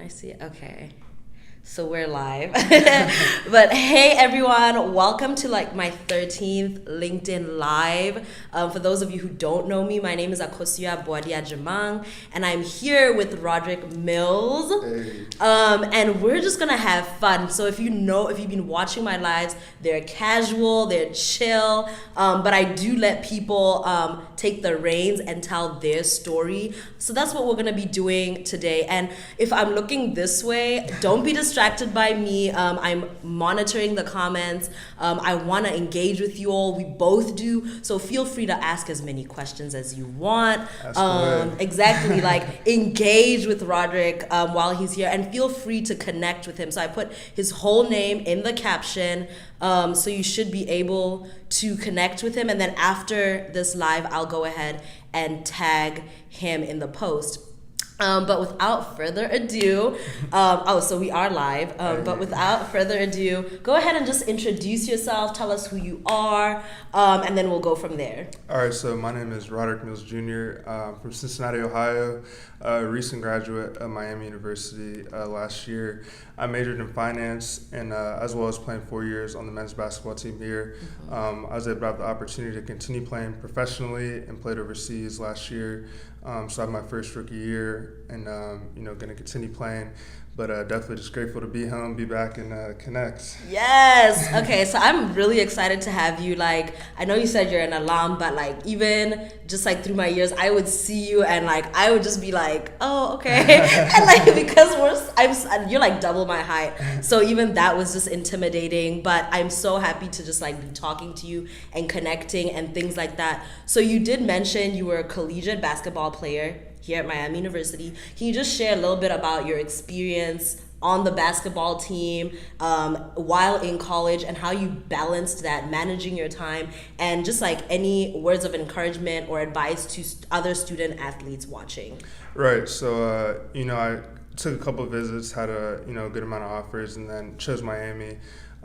I see it. Okay. So we're live. But hey everyone, welcome to like my 13th LinkedIn Live. For those of you who don't know me, my name is Akosua Boadi-Agyemang, and I'm here with Roderick Mills. Hey. And we're just gonna have fun. So if you've been watching my lives, they're casual, they're chill, but I do let people take the reins and tell their story. So that's what we're gonna be doing today. And if I'm looking this way, don't be distracted by me. I'm monitoring the comments. I want to engage with you all. We both do. So feel free to ask as many questions as you want. Exactly. Like engage with Roderick while he's here, and feel free to connect with him. So I put his whole name in the caption. So you should be able to connect with him. And then after this live, I'll go ahead and tag him in the post. But without further ado, so we are live, but without further ado, go ahead and just introduce yourself, tell us who you are, and then we'll go from there. All right, so my name is Roderick Mills Jr. From Cincinnati, Ohio, a recent graduate of Miami University last year. I majored in finance, and as well as playing 4 years on the men's basketball team here. I was able to have the opportunity to continue playing professionally and played overseas last year. So I had my first rookie year, and going to continue playing. But definitely just grateful to be home, be back, and connect. Yes. Okay. So I'm really excited to have you. Like, I know you said you're an alum, but like even just like through my years, I would see you and like I would just be like, oh, okay, and like because you're like double my height, so even that was just intimidating. But I'm so happy to just like be talking to you and connecting and things like that. So you did mention you were a collegiate basketball player here at Miami University. Can you just share a little bit about your experience on the basketball team while in college and how you balanced that, managing your time, and just like any words of encouragement or advice to other student athletes watching? Right. So, I took a couple of visits, had a good amount of offers, and then chose Miami.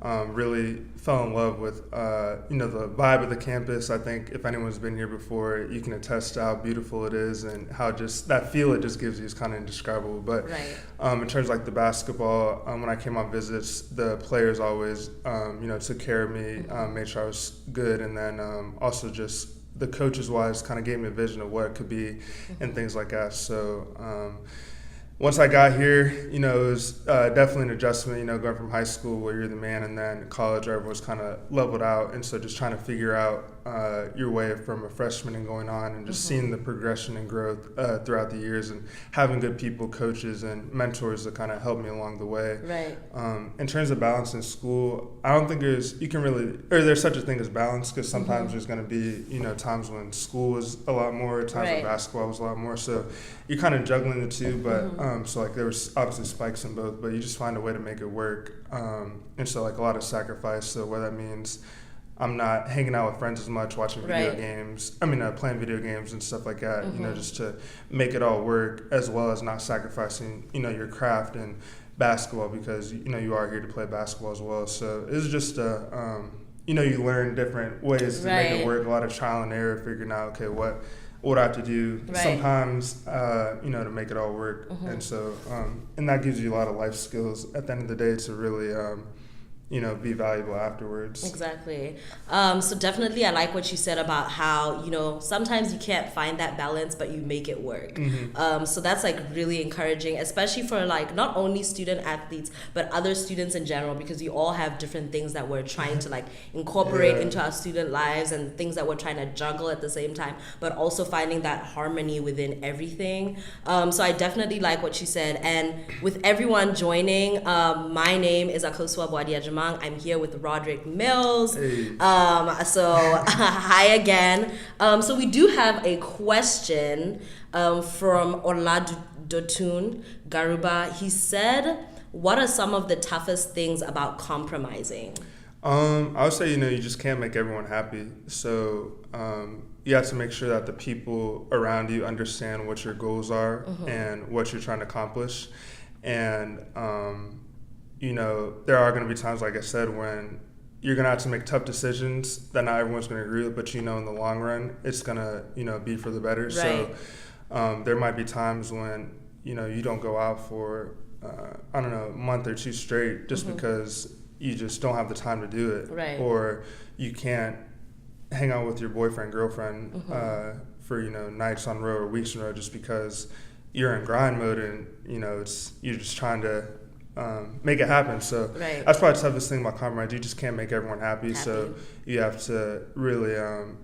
Really fell in love with the vibe of the campus. I think if anyone's been here before, you can attest to how beautiful it is and how just that feel it just gives you is kind of indescribable. But right. In terms of like the basketball, when I came on visits, the players always took care of me, made sure I was good, and then also just the coaches wise kind of gave me a vision of what it could be and things like that. So. Once I got here, it was definitely an adjustment, going from high school where you're the man, and then college where everyone's kind of leveled out. And so just trying to figure out your way from a freshman and going on, and just seeing the progression and growth throughout the years, and having good people, coaches, and mentors that kind of help me along the way. Right. In terms of balance in school, I don't think there's such a thing as balance, because sometimes there's going to be, times when school is a lot more, times when basketball was a lot more. So you're kind of juggling the two, but so like there was obviously spikes in both, but you just find a way to make it work. And so like a lot of sacrifice. So what that means, I'm not hanging out with friends as much, watching video games. Playing video games and stuff like that. Just to make it all work, as well as not sacrificing, your craft and basketball, because you are here to play basketball as well. So it's just you learn different ways to make it work. A lot of trial and error, figuring out what I have to do sometimes, to make it all work. And so, and that gives you a lot of life skills at the end of the day to really, be valuable afterwards. Exactly. So definitely I like what you said about how, sometimes you can't find that balance, but you make it work. So that's like really encouraging, especially for like not only student athletes, but other students in general, because we all have different things that we're trying to like incorporate into our student lives, and things that we're trying to juggle at the same time, but also finding that harmony within everything. So I definitely like what you said. And with everyone joining, my name is Akosua Boadi-Agyemang. I'm here with Roderick Mills. Hey. So hi again. So we do have a question from Oladotun Garuba. He said, what are some of the toughest things about compromising? I would say, you just can't make everyone happy. So you have to make sure that the people around you understand what your goals are and what you're trying to accomplish. And there are going to be times, like I said, when you're going to have to make tough decisions that not everyone's going to agree with, but in the long run, it's going to, be for the better. Right. So there might be times when, you don't go out for I don't know, a month or two straight just because you just don't have the time to do it. Right. Or you can't hang out with your boyfriend, girlfriend for, nights on row or weeks in a row just because you're in grind mode and, you're just trying to make it happen. So that's probably the toughest thing about compromise. You just can't make everyone happy. So you have to really,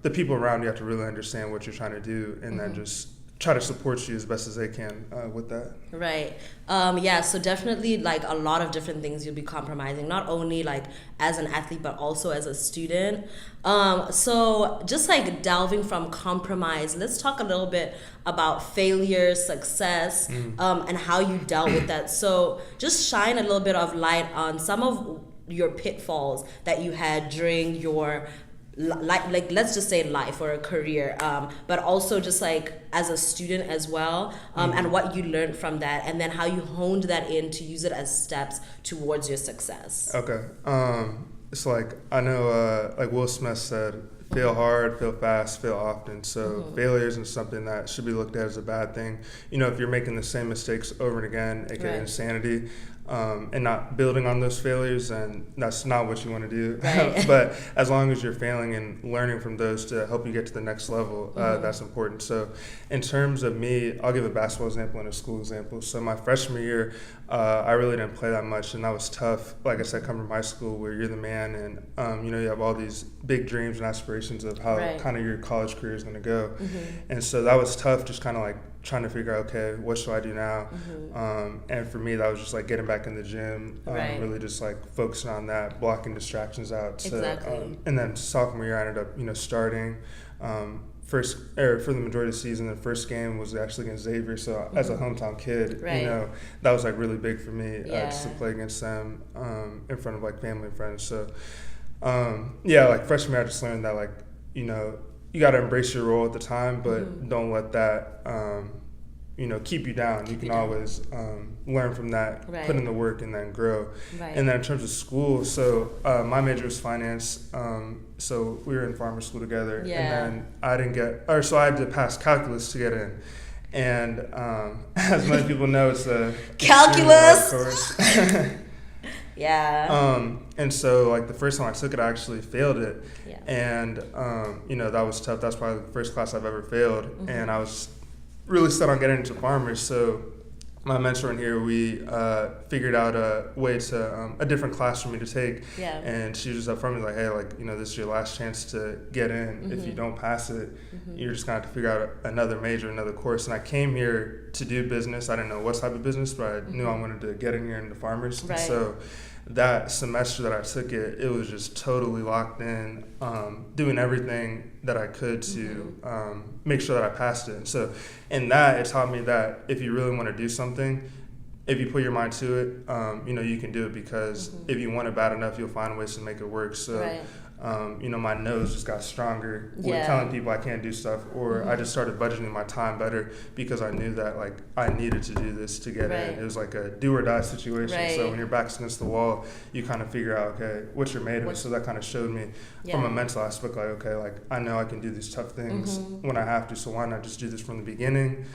the people around you have to really understand what you're trying to do and then just try to support you as best as they can with that. Right. So definitely like a lot of different things you'll be compromising, not only like as an athlete, but also as a student. So just like delving from compromise, let's talk a little bit about failure, success, and how you dealt with that. So just shine a little bit of light on some of your pitfalls that you had during your like let's just say life or a career, but also just like as a student as well, and what you learned from that, and then how you honed that in to use it as steps towards your success. Okay. It's like, I know like Will Smith said, fail hard, fail fast, fail often. So failure isn't something that should be looked at as a bad thing. If you're making the same mistakes over and again, aka insanity, and not building on those failures, and that's not what you want to do. Right. But as long as you're failing and learning from those to help you get to the next level, that's important. So in terms of me, I'll give a basketball example and a school example. So my freshman year, I really didn't play that much, and that was tough. Like I said, coming from high school where you're the man and, you have all these big dreams and aspirations of how kind of your college career is going to go. And so that was tough, just kind of like trying to figure out, okay, what should I do now? And for me, that was just like getting back in the gym, really just like focusing on that, blocking distractions out. So, and then sophomore year, I ended up, starting for the majority of the season. The first game was actually against Xavier. So as a hometown kid, that was like really big for me just to play against them in front of like family and friends. So like freshman year, I just learned that like, you got to embrace your role at the time, but don't let that, keep you down. You can always learn from that, put in the work, and then grow. And then in terms of school, so my major was finance. So we were in farmer school together, and then I had to pass calculus to get in. And as many people know, it's a calculus course. And so like the first time I took it, I actually failed it. And, that was tough. That's probably the first class I've ever failed. And I was really set on getting into farmers. So my mentor in here, we figured out a way to, a different class for me to take. And she was just up front me like, hey, like, this is your last chance to get in. If you don't pass it, you're just going to have to figure out another major, another course. And I came here to do business. I didn't know what type of business, but I knew I wanted to get in here into farmers. And so that semester that I took it, it was just totally locked in, doing everything that I could to make sure that I passed it. And so in that, it taught me that if you really want to do something, if you put your mind to it, you can do it, because if you want it bad enough, you'll find ways to make it work. So my nose just got stronger with telling people I can't do stuff, or I just started budgeting my time better because I knew that like I needed to do this to get in. It was like a do or die situation. So when your back's against the wall, you kind of figure out, okay, what you're made of. So that kind of showed me from a mental aspect, like, okay, like I know I can do these tough things when I have to, so why not just do this from the beginning?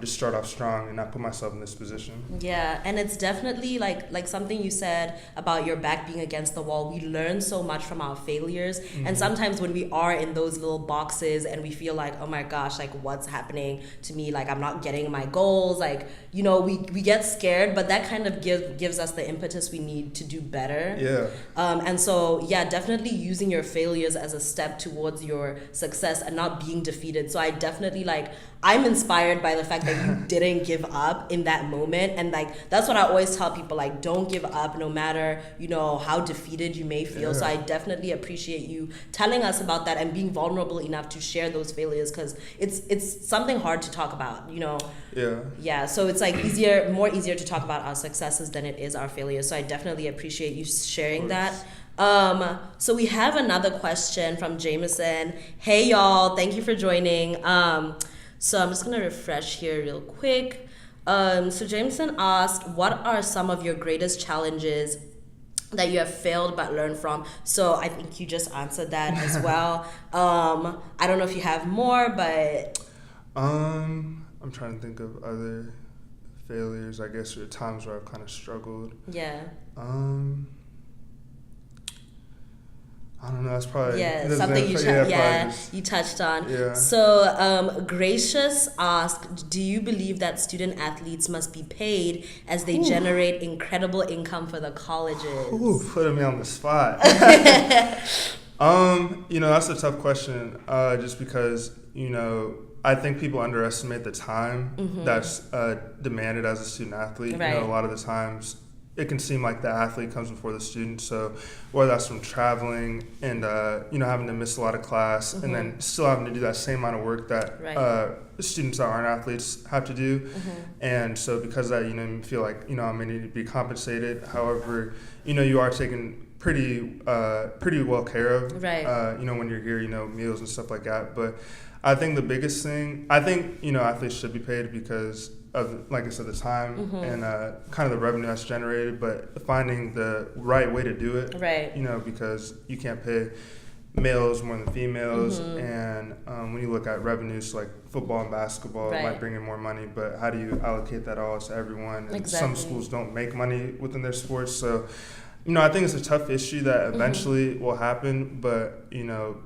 Just start off strong and not put myself in this position. And it's definitely like something you said about your back being against the wall. We learn so much from our failures, and sometimes when we are in those little boxes and we feel like, oh my gosh, like what's happening to me, like I'm not getting my goals, like we get scared, but that kind of gives us the impetus we need to do better. And so definitely using your failures as a step towards your success and not being defeated. So I definitely I'm inspired by the fact that you didn't give up in that moment, and that's what I always tell people, like don't give up no matter how defeated you may feel. So I definitely appreciate you telling us about that and being vulnerable enough to share those failures, because it's something hard to talk about. So it's like more easier to talk about our successes than it is our failures. So I definitely appreciate you sharing that. So we have another question from Jameson. Hey y'all, thank you for joining. So I'm just gonna refresh here real quick. So Jameson asked, what are some of your greatest challenges that you have failed but learned from? So I think you just answered that as well. I don't know if you have more, but I'm trying to think of other failures, I guess, or times where I've kind of struggled. Yeah. I don't know. That's probably something you touched on. Yeah. So Gracious asked, do you believe that student athletes must be paid as they generate incredible income for the colleges? Ooh, putting me on the spot. That's a tough question. Just because I think people underestimate the time that's demanded as a student athlete. Right. A lot of the times it can seem like the athlete comes before the student. So whether that's from traveling and having to miss a lot of class and then still having to do that same amount of work that students that aren't athletes have to do. And so because of that, you feel like I may need to be compensated. However, you are taken pretty well care of. Right. When you're here, meals and stuff like that. But I think the biggest thing, athletes should be paid because of, like I said, the time and kind of the revenue that's generated, but finding the right way to do it. Right. Because you can't pay males more than females. And when you look at revenues like football and basketball, it might bring in more money, but how do you allocate that all to everyone? And some schools don't make money within their sports. So I think it's a tough issue that eventually will happen, but,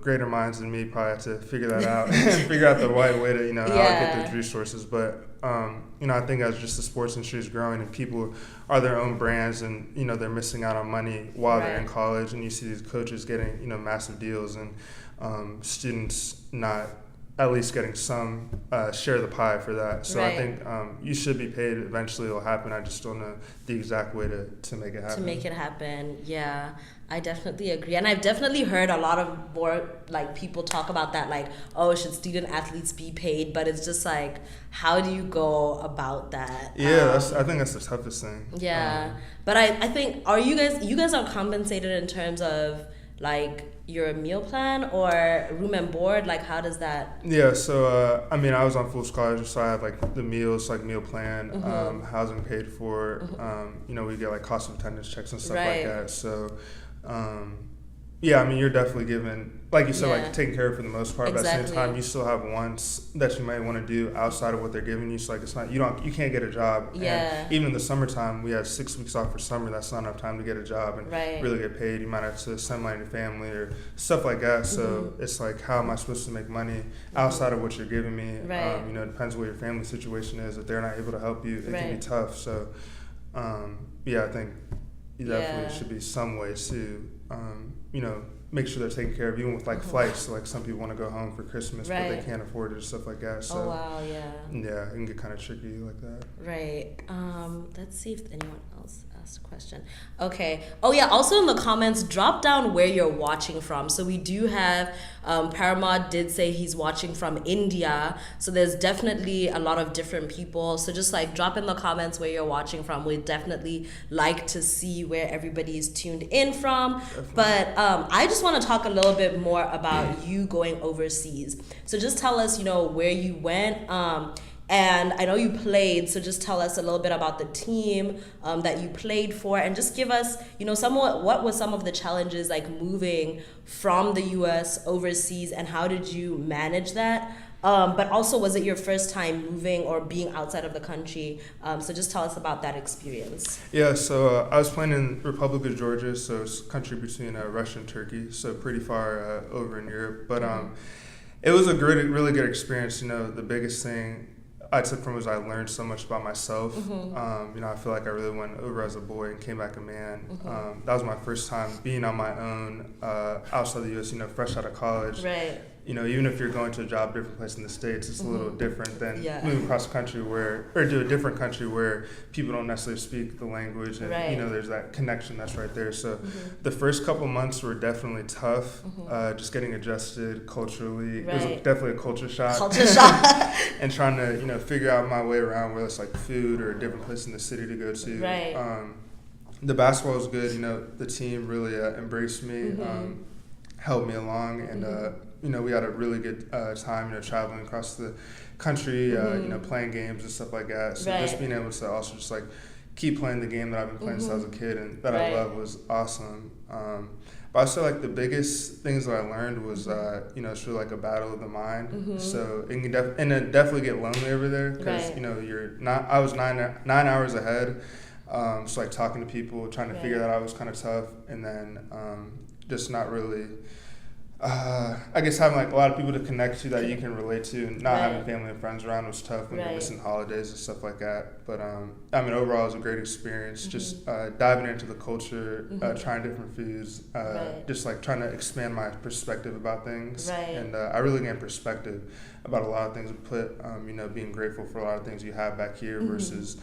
greater minds than me probably have to figure that out and figure out the right way to, allocate those resources. But, I think as just the sports industry is growing and people are their own brands and, they're missing out on money while they're in college, and you see these coaches getting, massive deals and students not at least getting some share of the pie for that. So I think you should be paid. Eventually it'll happen. I just don't know the exact way to make it happen. To make it happen, yeah. I definitely agree. And I've definitely heard a lot of more people talk about that, should student athletes be paid? But it's just how do you go about that? Yeah, I think that's the toughest thing. Yeah. But I think, you guys are compensated in terms of your meal plan or room and board? How does that? Yeah, so I was on full scholarship, so I had the meals, meal plan, housing paid for. We get cost of attendance checks and stuff like that. So you're definitely given, like you said, taken care of for the most part. But at the same time, you still have wants that you might want to do outside of what they're giving you. So it's not, you can't get a job. Yeah. And even in the summertime, we had 6 weeks off for summer. That's not enough time to get a job and really get paid. You might have to send money to family or stuff like that. So it's how am I supposed to make money outside of what you're giving me? Right. It depends what your family situation is. If they're not able to help you, it can be tough. So I think definitely should be some way to make sure they're taken care of, even with flights. So some people want to go home for Christmas, but they can't afford it or stuff like that. So it can get kind of tricky like that. Right. Let's see if anyone else asked a question. Okay. Oh yeah. Also in the comments, drop down where you're watching from. So we do have Paramod did say he's watching from India. So there's definitely a lot of different people. So just drop in the comments where you're watching from. We'd definitely like to see where everybody is tuned in from. Definitely. But I just want to talk a little bit more about you going overseas. So just tell us, where you went. And I know you played, so just tell us a little bit about the team that you played for, and just give us, somewhat what was some of the challenges moving from the U.S. overseas, and how did you manage that? But also, was it your first time moving or being outside of the country? So just tell us about that experience. Yeah, so I was playing in Republic of Georgia, so it's a country between Russia and Turkey, so pretty far over in Europe. But it was a really good experience. The biggest thing I took from it was I learned so much about myself. I feel like I really went over as a boy and came back a man. That was my first time being on my own outside the U.S., fresh out of college. Right. Even if you're going to a job different place in the States, it's a little different than moving across the country or to a different country where people don't necessarily speak the language and, there's that connection that's right there. So the first couple months were definitely tough, just getting adjusted culturally. It was definitely a culture shock. And trying to, figure out my way around, whether it's food or a different place in the city to go to. Right. The basketball was good. The team really embraced me, helped me along, and we had a really good time, traveling across the country, playing games and stuff like that. So just being able to also just keep playing the game that I've been playing since I was a kid and that I love was awesome. But I feel like the biggest things that I learned was, it's really like a battle of the mind. So it can definitely get lonely over there because, I was nine hours ahead. So like talking to people, trying to figure that out was kind of tough. And then just not really, I guess having like a lot of people to connect to that you can relate to, and not having family and friends around was tough when you're missing holidays and stuff like that. But overall it was a great experience. Just diving into the culture, trying different foods, just like trying to expand my perspective about things. And I really gained perspective about a lot of things. Being grateful for a lot of things you have back here versus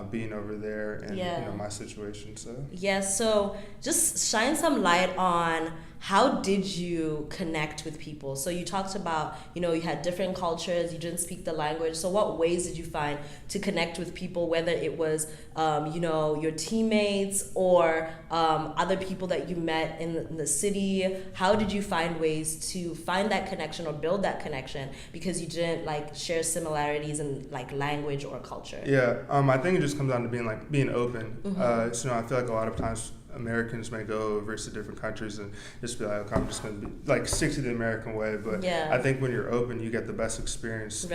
being over there and my situation. So just shine some light on how did you connect with people? So you talked about, you had different cultures, you didn't speak the language. So what ways did you find to connect with people, whether it was, your teammates or other people that you met in the city? How did you find ways to find that connection or build that connection because you didn't like share similarities in like language or culture? I think it just comes down to being open. I feel like a lot of times Americans may go over to different countries and just be like, okay, I'm just going to be like stick to the American way. But I think when you're open, you get the best experience.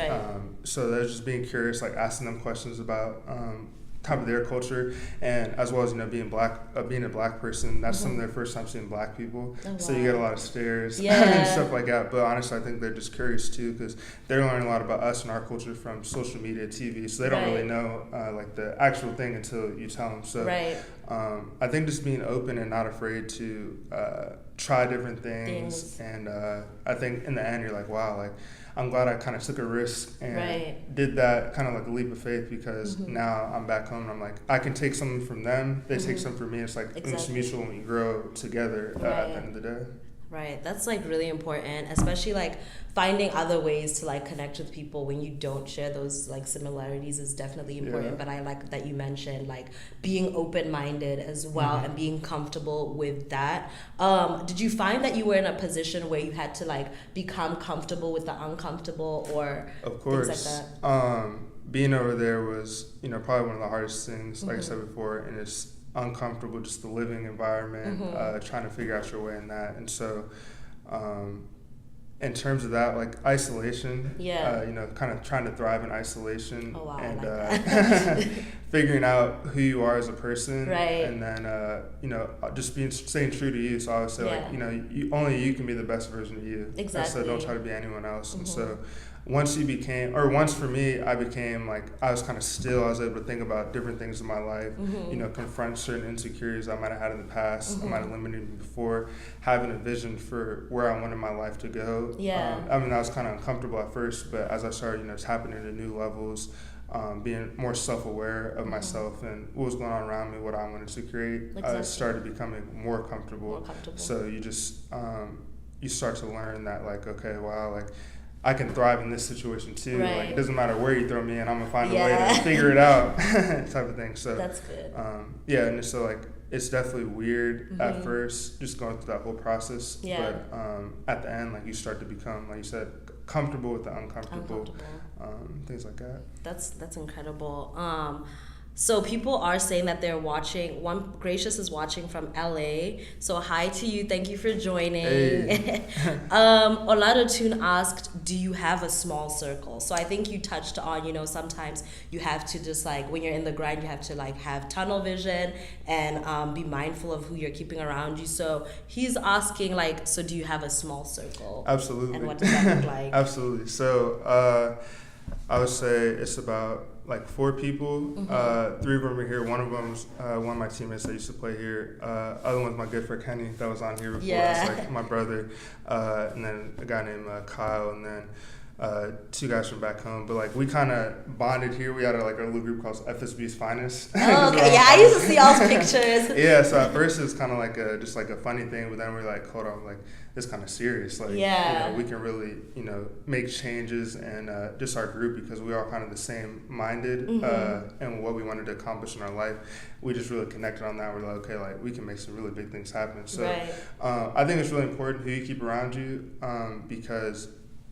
So there's just being curious, like asking them questions about type of their culture, and as well as being a black person. That's some of their first time seeing black people. So you get a lot of stares and stuff like that. But honestly, I think they're just curious too because they're learning a lot about us and our culture from social media, TV. So they don't really know like the actual thing until you tell them. So I think just being open and not afraid to try different things. And I think in the end you're like, wow, like I'm glad I kind of took a risk and did that kind of like a leap of faith because now I'm back home and I'm like, I can take something from them, they take something from me. It's like it's mutual when we grow together at the end of the day. Right, that's like really important, especially like finding other ways to like connect with people when you don't share those like similarities is definitely important. But I like that you mentioned like being open-minded as well and being comfortable with that. Did you find that you were in a position where you had to like become comfortable with the uncomfortable or things like that? Being over there was probably one of the hardest things, like I said before, and it's uncomfortable, just the living environment, trying to figure out your way in that. And so in terms of that, like isolation, kind of trying to thrive in isolation and like figuring out who you are as a person, and then just staying true to you. So I would say like only you can be the best version of you. So don't try to be anyone else. And so once for me, I became like, I was kind of still, I was able to think about different things in my life, confront certain insecurities I might have had in the past, I might have limited me before, having a vision for where I wanted my life to go. I was kind of uncomfortable at first, but as I started, tapping into new levels, being more self-aware of myself and what was going on around me, what I wanted to create, I started becoming more comfortable. So you just, you start to learn that like, okay, wow, like, I can thrive in this situation too. Like it doesn't matter where you throw me in, I'm gonna find a way to figure it out, type of thing. So that's good. And so like it's definitely weird at first, just going through that whole process. But at the end, like you start to become, like you said, comfortable with the uncomfortable. Things like that. That's incredible. So people are saying that they're watching. One Gracious is watching from LA. So hi to you. Thank you for joining. Hey. Oladotun asked, do you have a small circle? So I think you touched on, sometimes you have to just like, when you're in the grind, you have to like have tunnel vision and be mindful of who you're keeping around you. So he's asking like, so do you have a small circle? Absolutely. And what does that look like? Absolutely. So I would say it's about like 4 people. 3 of them are here. One of them's one of my teammates that used to play here. Other one's my good friend Kenny that was on here before. That's like my brother. And then a guy named Kyle, and then 2 guys from back home. But like we kind of bonded here. We had a little group called FSB's Finest. Oh, okay. I used to see all those pictures. So at first it was kind of like just like a funny thing, but then we're like, hold on, like it's kind of serious. Like we can really make changes and just our group, because we are kind of the same minded and what we wanted to accomplish in our life. We just really connected on that. We're like, okay, like we can make some really big things happen. So I think it's really important who you keep around you, because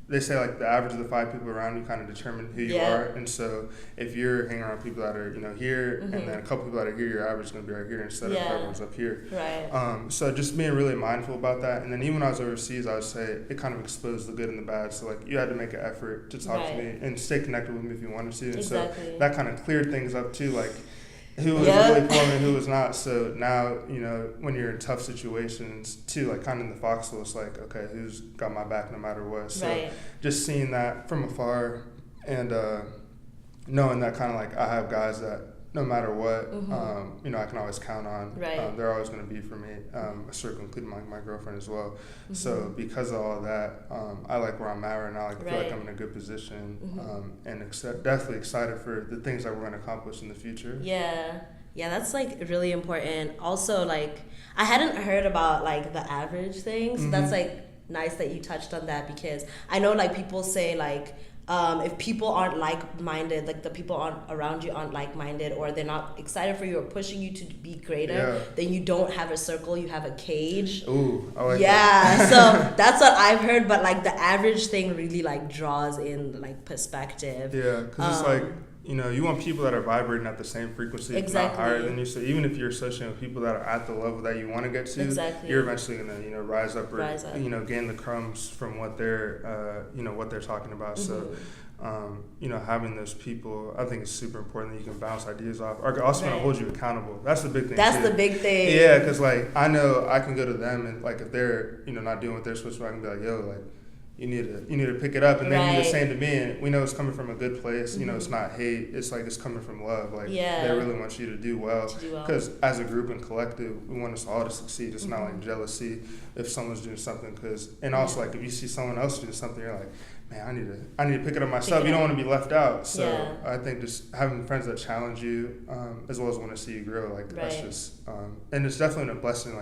they say like the average of the 5 people around you kind of determine who you are. And so if you're hanging around people that are, you know, here, and then a couple people that are here, your average is going to be right here instead of everyone's up here. Right. So just being really mindful about that. And then even when I was overseas, I would say it kind of exposed the good and the bad. So like you had to make an effort to talk to me and stay connected with me if you wanted to. And so that kind of cleared things up too, like who was really for me and who was not. So now, you know, when you're in tough situations too, like kind of in the foxhole, it's like, okay, who's got my back no matter what. So just seeing that from afar and knowing that kind of like I have guys that no matter what, you know, I can always count on. They're always going to be for me, a circle, including my girlfriend as well. So because of all that, I like where I'm at right now. Like, I feel like I'm in a good position, and definitely excited for the things that we're going to accomplish in the future. Yeah, that's like really important. Also, like I hadn't heard about like the average thing, so that's like nice that you touched on that, because I know like people say like, if people aren't like-minded, like the people around you aren't like-minded, or they're not excited for you or pushing you to be greater, then you don't have a circle, you have a cage. Ooh, I like that. So that's what I've heard, but like the average thing really like draws in like perspective. Yeah, because it's like, you know, you want people that are vibrating at the same frequency, not higher than you. So even if you're associating with people that are at the level that you want to get to, you're eventually gonna, you know, rise up, you know, gain the crumbs from what they're, you know, what they're talking about. So, you know, having those people, I think it's super important that you can bounce ideas off. Are also gonna hold you accountable. That's the big thing. That's the big thing. Yeah, because like I know I can go to them and like if they're, you know, not doing what they're supposed to, I can be like, yo, like, you need to pick it up, and then do the same to me. And we know it's coming from a good place. You know, it's not hate. It's like it's coming from love. Like they really want you to do well. Because as a group and collective, we want us all to succeed. It's not like jealousy if someone's doing something. And also like if you see someone else doing something, you're like, man, I need to pick it up myself. You don't want to be left out. So I think just having friends that challenge you, as well as want to see you grow, like that's just, and it's definitely a blessing.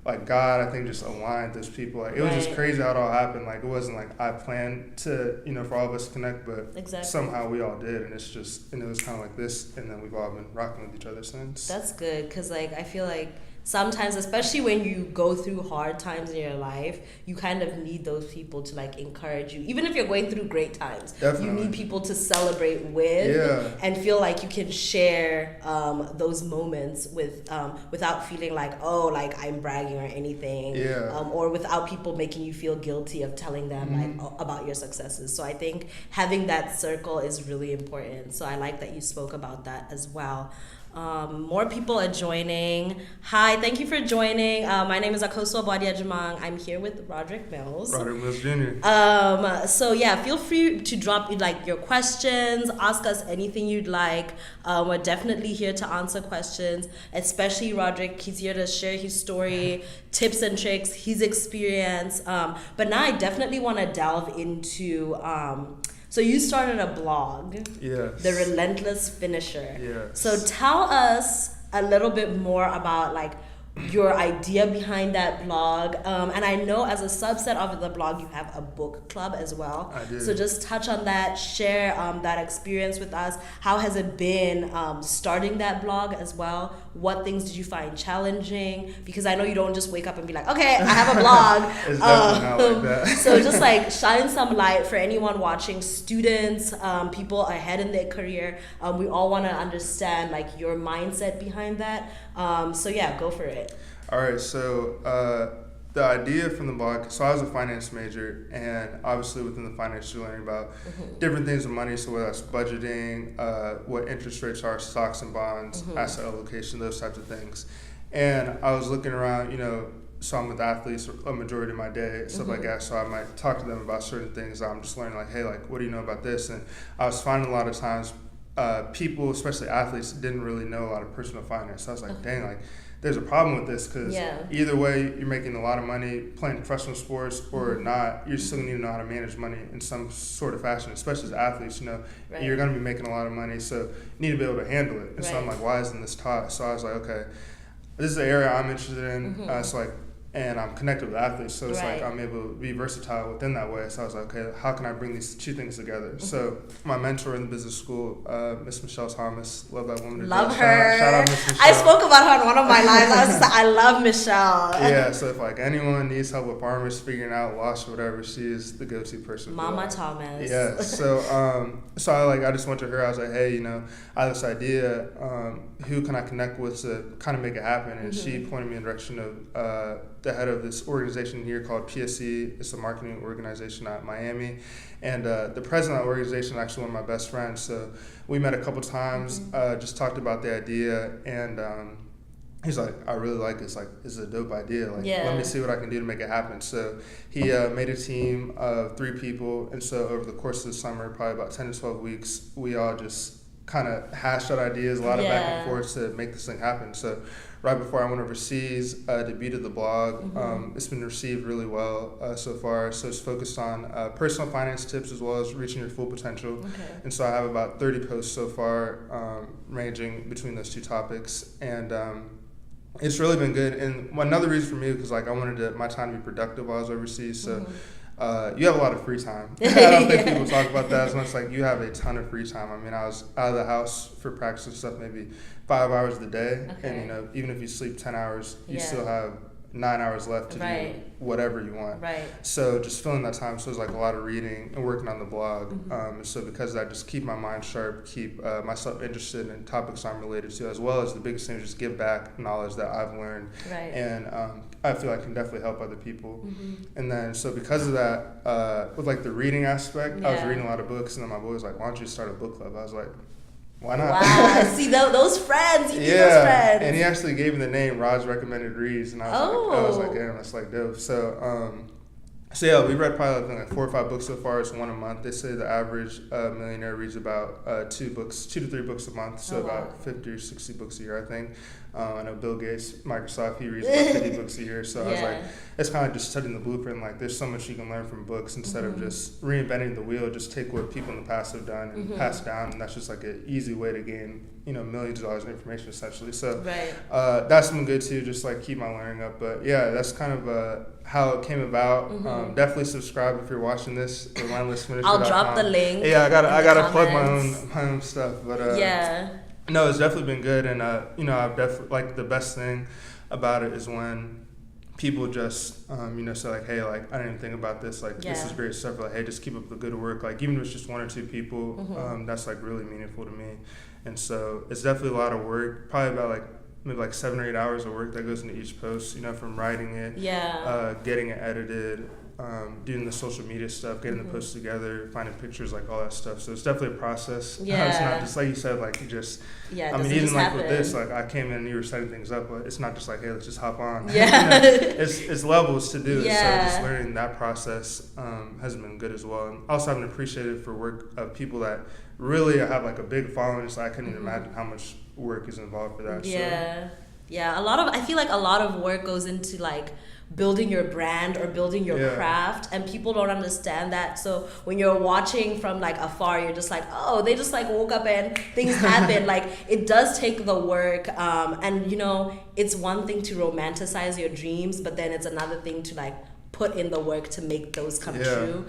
Like God, I think just aligned those people. Like it was just crazy how it all happened. Like it wasn't like I planned to, you know, for all of us to connect, but somehow we all did, and it's just, and it was kind of like this, and then we've all been rocking with each other since. That's good, because like I feel like sometimes, especially when you go through hard times in your life, you kind of need those people to like encourage you. Even if you're going through great times, you need people to celebrate with and feel like you can share those moments with without feeling like, oh, like I'm bragging or anything, or without people making you feel guilty of telling them like about your successes. So I think having that circle is really important. So I like that you spoke about that as well. More people are joining. Hi, thank you for joining. My name is Akosua Boadi-Agyemang. I'm here with Roderick Mills. Roderick Mills Jr. So yeah, feel free to drop like your questions, ask us anything you'd like. We're definitely here to answer questions, especially Roderick. He's here to share his story, tips and tricks, his experience. But now I definitely want to delve into so you started a blog, The Relentless Finisher. So tell us a little bit more about like your idea behind that blog. And I know as a subset of the blog, you have a book club as well. I do. So just touch on that, share that experience with us. How has it been starting that blog as well? What things did you find challenging? Because I know you don't just wake up and be like, okay, I have a blog. It's definitely not like that. So just like shine some light for anyone watching, students, people ahead in their career. We all want to understand like your mindset behind that. So yeah, go for it. All right, so the idea from the blog, so I was a finance major, and obviously within the finance you're learning about different things with money, so whether that's budgeting, what interest rates are, stocks and bonds, asset allocation, those types of things. And I was looking around, you know, so I'm with athletes a majority of my day, stuff like that, so I might talk to them about certain things. I'm just learning like, hey, like, what do you know about this? And I was finding a lot of times people, especially athletes, didn't really know a lot of personal finance. So I was like, dang, like, there's a problem with this, because either way, you're making a lot of money playing professional sports or not, you still need to know how to manage money in some sort of fashion, especially as athletes, you know, and you're going to be making a lot of money, so you need to be able to handle it. And so I'm like, why isn't this taught? So I was like, okay, this is the area I'm interested in. So like, and I'm connected with athletes, so it's Right. like I'm able to be versatile within that way. So I was like, okay, how can I bring these two things together? So my mentor in the business school, Miss Michelle Thomas, love that woman to Love death. her. Shout out Miss Michelle. I spoke about her on one of my lives. I was just like, I love Michelle. Yeah, so if like anyone needs help with farmers figuring out loss or whatever, she is the go-to person. Mama Thomas. Yeah. So I just went to her. I was like, hey, you know, I have this idea. Who can I connect with to kind of make it happen? And she pointed me in the direction of the head of this organization here called PSC. It's a marketing organization out in Miami, and the president of that organization is actually one of my best friends. So we met a couple times, just talked about the idea, and he's like, I really like this. Like, this is a dope idea. Like, let me see what I can do to make it happen. So he made a team of 3 people. And so over the course of the summer, probably about 10 to 12 weeks, we all just kind of hashed out ideas, a lot of back and forth to make this thing happen. So right before I went overseas, debuted the blog. It's been received really well so far. So it's focused on personal finance tips as well as reaching your full potential. And so I have about 30 posts so far, ranging between those 2 topics. And it's really been good. And another reason for me, because like I wanted my time to be productive while I was overseas. So you have a lot of free time. I don't think people talk about that as much. Like, you have a ton of free time. I mean, I was out of the house for practice and stuff maybe 5 hours a day. And, you know, even if you sleep 10 hours, you still have 9 hours left to do whatever you want. So just filling that time. So it's like a lot of reading and working on the blog. So because of that, just keep my mind sharp, keep myself interested in topics I'm related to, as well as the biggest thing is just give back knowledge that I've learned. And I feel I can definitely help other people. And then, so because of that, with like the reading aspect, I was reading a lot of books, and then my boy was like, why don't you start a book club? I was like, why not? Wow, see those friends, you need those friends. And he actually gave me the name Rod's Recommended Reads, and I was like, damn, that's like dope. So yeah, we read probably like 4 or 5 books so far. It's 1 a month. They say the average millionaire reads about 2 to 3 books a month, so about 50 or 60 books a year, I think. I know Bill Gates, Microsoft, he reads about 50 books a year. So I was like, it's kind of just studying the blueprint. Like, there's so much you can learn from books instead of just reinventing the wheel. Just take what people in the past have done and pass it down. And that's just like an easy way to gain, you know, millions of dollars of information essentially. So that's been good too, just like keep my learning up. But yeah, that's kind of how it came about. Definitely subscribe if you're watching this. I'll drop the link. Yeah, I gotta plug my own stuff. But no, it's definitely been good, and you know, I've definitely, like, the best thing about it is when people just you know, say like, hey, like, I didn't even think about this, like this is great stuff, like, hey, just keep up the good work, like, even if it's just 1 or 2 people, that's like really meaningful to me. And so it's definitely a lot of work, probably about like maybe like 7 or 8 hours of work that goes into each post, you know, from writing it, getting it edited, doing the social media stuff, getting the posts together, finding pictures, like all that stuff. So it's definitely a process. It's not just like you said, like you just, I mean, even like with this, like I came in and you were setting things up, but it's not just like, hey, let's just hop on. You know, it's levels to do it. So just learning that process has been good as well. And also having appreciated for work of people that really have like a big following, so I couldn't even imagine how much work is involved for that. I feel like a lot of work goes into like building your brand or building your craft, and people don't understand that. So when you're watching from like afar, you're just like, oh, they just like woke up and things happen. Like, it does take the work, and you know, it's one thing to romanticize your dreams, but then it's another thing to like put in the work to make those come true.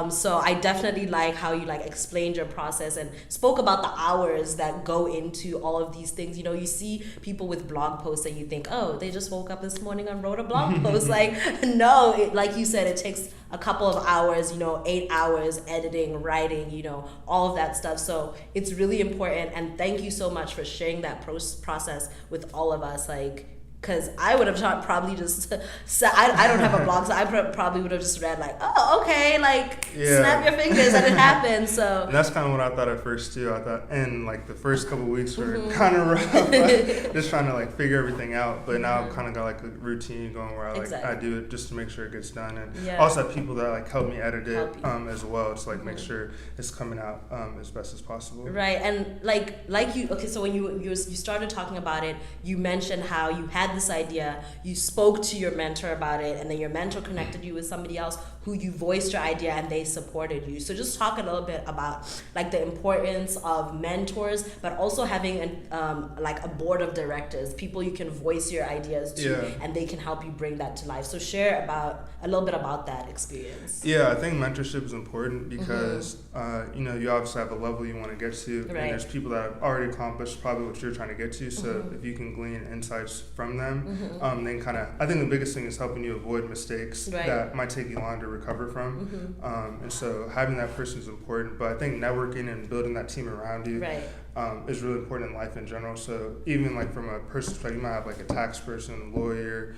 So I definitely like how you like explained your process and spoke about the hours that go into all of these things. You know, you see people with blog posts and you think, oh, they just woke up this morning and wrote a blog post. Like, no, like you said, it takes a couple of hours, you know, 8 hours editing, writing, you know, all of that stuff. So it's really important, and thank you so much for sharing that process with all of us. Like, because I would have probably just, I don't have a blog, so I probably would have just read like, oh, okay, like, snap your fingers and it happens. So and that's kind of what I thought at first too. I thought, and like the first couple of weeks were kind of rough, like, just trying to like figure everything out. But now I've kind of got like a routine going where I like I do it just to make sure it gets done, and also have people that like help me edit it as well to like make sure it's coming out as best as possible. Right, and like you, okay, so when you started talking about it, you mentioned how you had had this idea, you spoke to your mentor about it, and then your mentor connected you with somebody else who you voiced your idea and they supported you. So just talk a little bit about like the importance of mentors, but also having like a board of directors, people you can voice your ideas to, and they can help you bring that to life. So share about a little bit about that experience. Yeah, I think mentorship is important because you obviously have a level you want to get to, and there's people that have already accomplished probably what you're trying to get to. So if you can glean insights from them, then kind of, I think the biggest thing is helping you avoid mistakes that might take you long to recover from. And so having that person is important. But I think networking and building that team around you is really important in life in general. So even like from a person's perspective, you might have like a tax person, a lawyer,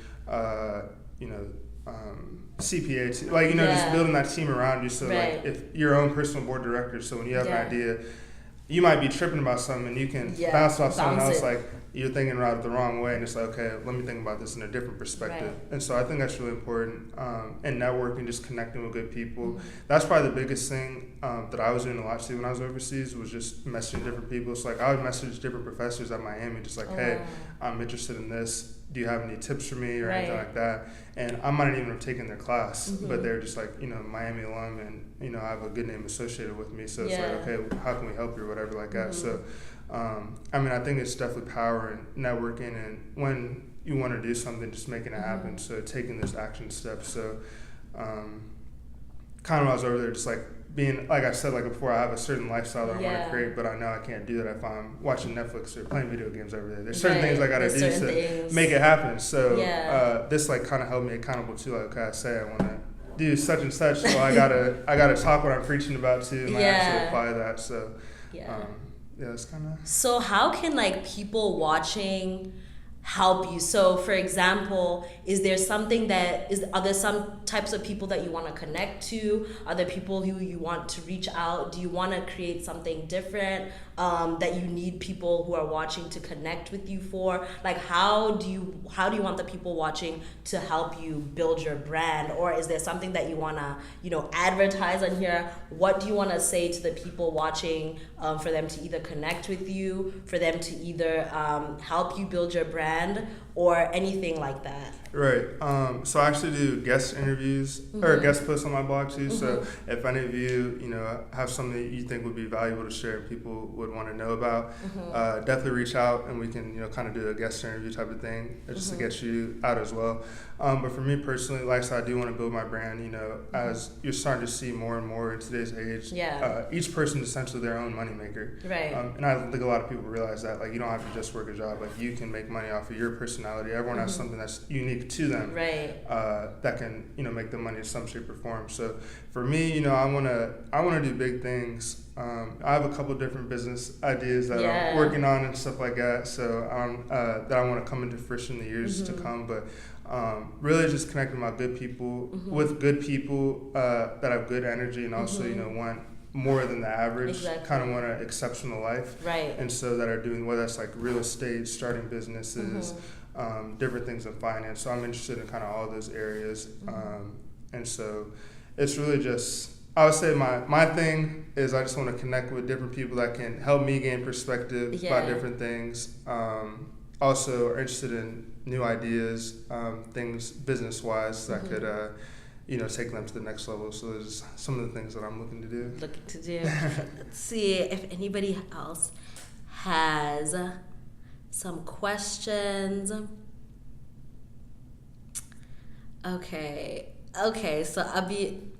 CPA, just building that team around you. So like if your own personal board director, so when you have an idea, you might be tripping about something and you can bounce off someone else, like you're thinking about it the wrong way, and it's like, okay, let me think about this in a different perspective. And so I think that's really important. And networking, just connecting with good people. That's probably the biggest thing that I was doing a lot too when I was overseas, was just messaging different people. So like I would message different professors at Miami, just like, hey, I'm interested in this. Do you have any tips for me or anything like that? And I might not even have taken their class, but they're just like, Miami alum, and, I have a good name associated with me. So it's like, okay, how can we help you or whatever like that? So, I think it's definitely power in networking, and when you want to do something, just making it happen. So taking those action steps. So kind of when I was over there, just like being, like I said, like before, I have a certain lifestyle that I want to create, but I know I can't do that if I'm watching Netflix or playing video games over there. There's certain things I got to do to make it happen. So this like kind of held me accountable too. Like, okay, I say I want to do such and such, so I gotta talk what I'm preaching about too, and I actually apply that. So it's kind of. So how can like people watching help you? So for example, are there some types of people that you want to connect to? Are there people who you want to reach out? Do you want to create something different that you need people who are watching to connect with you for? Like how do you want the people watching to help you build your brand? Or is there something that you want to advertise on here? What do you want to say to the people watching for them to either connect with you, for them to either help you build your brand, or anything like that? Right. So I actually do guest interviews or guest posts on my blog too. So if any of you, have something that you think would be valuable to share, people would want to know about, definitely reach out and we can, kind of do a guest interview type of thing just to get you out as well. But for me personally, like I said, I do want to build my brand, as you're starting to see more and more in today's age. Each person is essentially their own moneymaker. Right. And I think a lot of people realize that, like, you don't have to just work a job. Like, you can make money off of your personality. Everyone has something that's unique to them. Right. That can, make them money in some shape or form. So for me, I want to do big things. I have a couple of different business ideas that I'm working on and stuff like that. So that I want to come into fruition in the years to come. But really just connecting with good people, that have good energy, and also want more than the average, kind of want an exceptional life, and so that are doing, whether that's like real estate, starting businesses, different things in finance. So I'm interested in kind of all those areas, and so it's really just, I would say my thing is I just want to connect with different people that can help me gain perspective about different things. Also are interested in new ideas, things business-wise that could, take them to the next level. So there's some of the things that I'm looking to do. Let's see if anybody else has some questions. Okay, so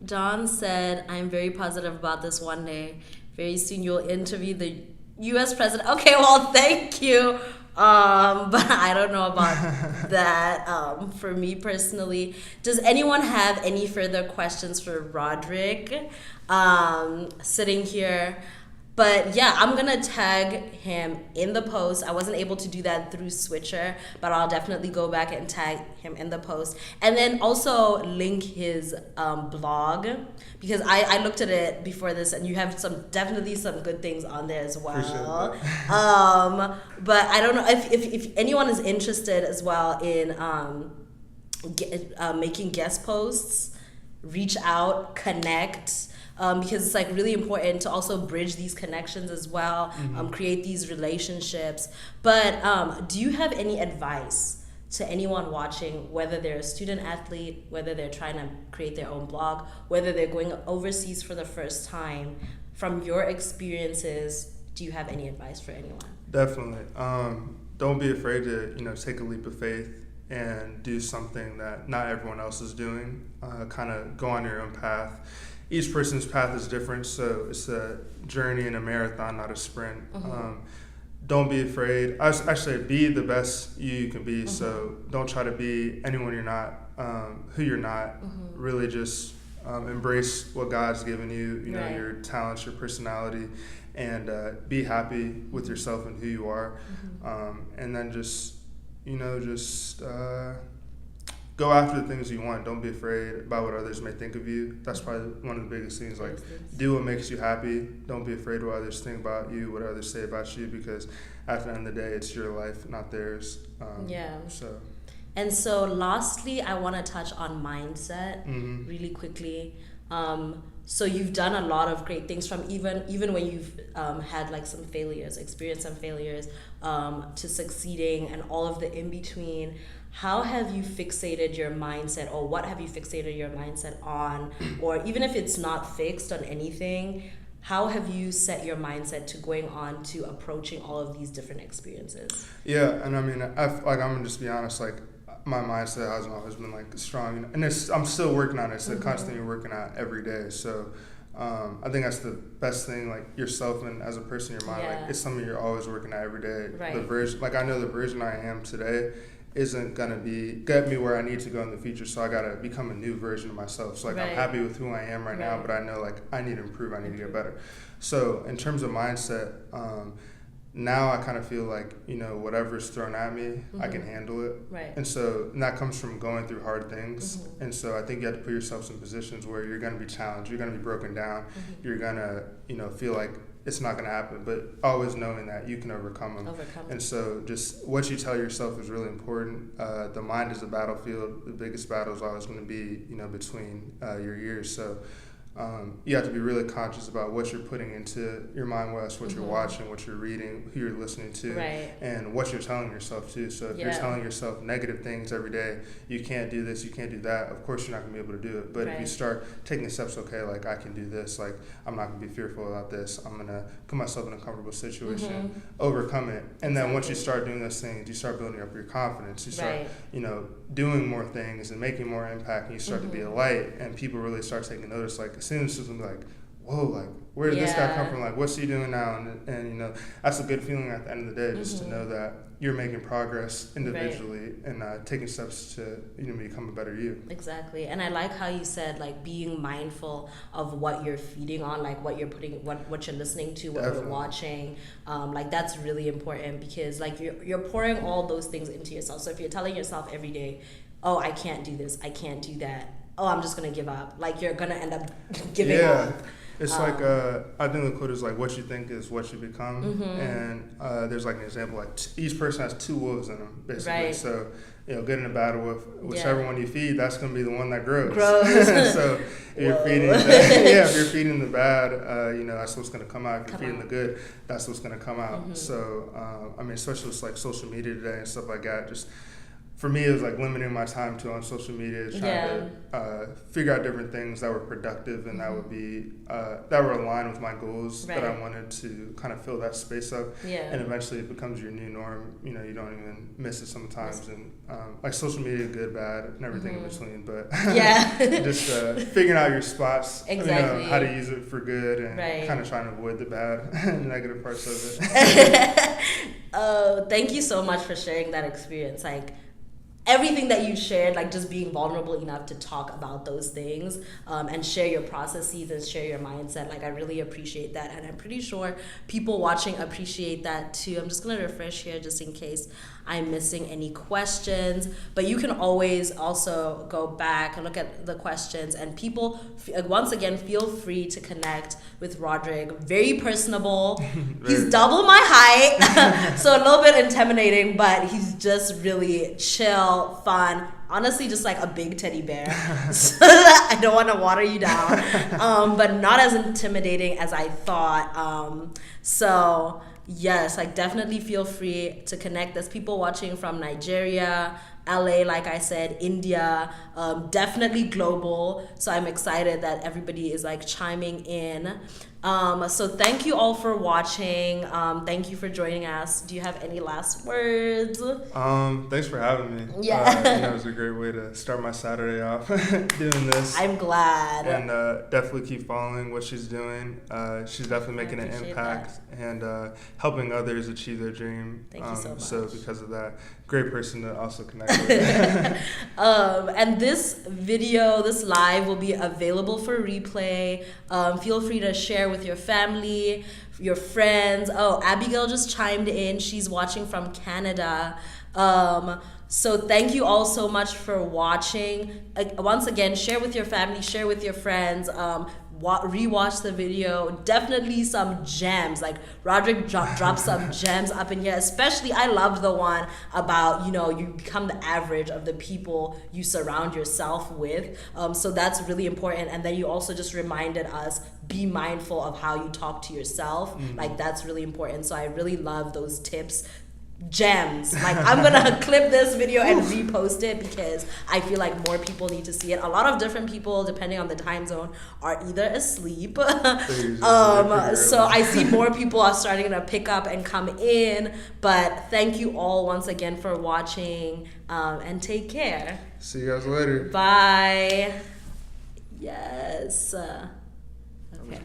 John said, I'm very positive about this one day. Very soon you'll interview the U.S. president. Okay, well, thank you. But I don't know about that. For me personally, does anyone have any further questions for Roderick? Sitting here. But yeah, I'm gonna tag him in the post. I wasn't able to do that through Switcher, but I'll definitely go back and tag him in the post. And then also link his blog, because I looked at it before this, and you have definitely some good things on there as well. But I don't know if anyone is interested as well in making guest posts, reach out, connect. Because it's like really important to also bridge these connections as well, create these relationships. But do you have any advice to anyone watching, whether they're a student athlete, whether they're trying to create their own blog, whether they're going overseas for the first time, from your experiences, do you have any advice for anyone? Definitely. Don't be afraid to, take a leap of faith and do something that not everyone else is doing. Kind of go on your own path. Each person's path is different, so it's a journey and a marathon, not a sprint. Don't be afraid. I say be the best you can be. So don't try to be anyone you're not, who you're not. Really just embrace what God's given you, Right. your talents, your personality, and be happy with yourself and who you are. And then just go after the things you want. Don't be afraid about what others may think of you. That's probably one of the biggest things. Like, do what makes you happy. Don't be afraid what others think about you, what others say about you, because at the end of the day, it's your life, not theirs. And so lastly, I want to touch on mindset really quickly. So you've done a lot of great things, from even when you've had like some failures, experienced some failures, to succeeding and all of the in between. How have you fixated your mindset, or what have you fixated your mindset on? Or even if it's not fixed on anything, how have you set your mindset to going on to approaching all of these different experiences? Yeah, and I mean, I'm gonna just be honest, like, my mindset hasn't always been like strong, and I'm still working on it. It's constantly working on every day. So I think that's the best thing, like yourself and as a person, your mind, like it's something you're always working at every day. Right. The version, like I know the version I am today isn't gonna get me where I need to go in the future. So I gotta become a new version of myself. So like I'm happy with who I am right now, but I know like I need to improve. I need to get better. So in terms of mindset, now I kind of feel like, whatever's thrown at me, I can handle it. Right. And so that comes from going through hard things. And so I think you have to put yourself in positions where you're going to be challenged, you're going to be broken down, you're going to, feel like it's not going to happen, but always knowing that you can overcome them. And so just what you tell yourself is really important. The mind is a battlefield. The biggest battle is always going to be, between your ears. So you have to be really conscious about what you're putting into your mind, what you're watching, what you're reading, who you're listening to, and what you're telling yourself too. So if you're telling yourself negative things every day, you can't do this, you can't do that, of course you're not going to be able to do it. But if you start taking the steps, okay, like I can do this, like I'm not going to be fearful about this, I'm going to put myself in a comfortable situation, overcome it. And then once you start doing those things, you start building up your confidence, you start, doing more things and making more impact, and you start to be a light, and people really start taking notice. Like, as soon as it's like, whoa, like, where did this guy come from? Like, what's he doing now? And that's a good feeling at the end of the day, just to know that you're making progress individually and taking steps to become a better you. Exactly. And I like how you said, like, being mindful of what you're feeding on, like what you're putting, what you're listening to, what you're watching. Like, that's really important, because like you're pouring all those things into yourself. So if you're telling yourself every day, oh, I can't do this, I can't do that, oh, I'm just gonna give up, like, you're gonna end up giving up. It's like, I think the quote is like, what you think is what you become. And there's like an example, like each person has two wolves in them, basically. So, get in a battle with whichever one you feed, that's going to be the one that grows. So if you're feeding if you're feeding the bad, that's what's going to come out. If you're feeding the good, that's what's going to come out. So, I mean, especially with like social media today and stuff like that, just for me, it was like limiting my time on social media, trying to figure out different things that were productive and that would be that were aligned with my goals, that I wanted to kind of fill that space up. And eventually it becomes your new norm. You don't even miss it sometimes. And like social media, good, bad, and everything in between. But just figuring out your spots, how to use it for good, and kind of trying to avoid the bad and negative parts of it. Thank you so much for sharing that experience. Like, everything that you shared, like just being vulnerable enough to talk about those things, and share your processes and share your mindset. Like, I really appreciate that, and I'm pretty sure people watching appreciate that too. I'm just gonna refresh here just in case I'm missing any questions, but you can always also go back and look at the questions, and people, once again, feel free to connect with Roderick. Very personable. He's double my height, so a little bit intimidating, but he's just really chill, fun, honestly just like a big teddy bear. So I don't want to water you down, but not as intimidating as I thought. So yes, like, definitely feel free to connect. There's people watching from Nigeria, LA, like I said, India, definitely global. So I'm excited that everybody is like chiming in. So thank you all for watching. Thank you for joining us. Do you have any last words? Thanks for having me. Yeah. It was a great way to start my Saturday off doing this. I'm glad. And definitely keep following what she's doing. She's definitely making an impact and helping others achieve their dream. Thank you so much. So because of that, great person to also connect with. And this video, this live will be available for replay. Feel free to share with your family, your friends. Oh, Abigail just chimed in. She's watching from Canada. So thank you all so much for watching. Once again, share with your family, share with your friends. Rewatch the video. Definitely some gems. Like Roderick dropped some gems up in here. Especially, I loved the one about, you become the average of the people you surround yourself with. So that's really important. And then you also just reminded us, be mindful of how you talk to yourself. Like that's really important. So I really love those tips. Gems. Like I'm gonna clip this video and repost it because I feel like more people need to see it. A lot of different people, depending on the time zone, are either asleep. So I see more people are starting to pick up and come in. But thank you all once again for watching, and take care. See you guys later. Bye. Yes. Okay.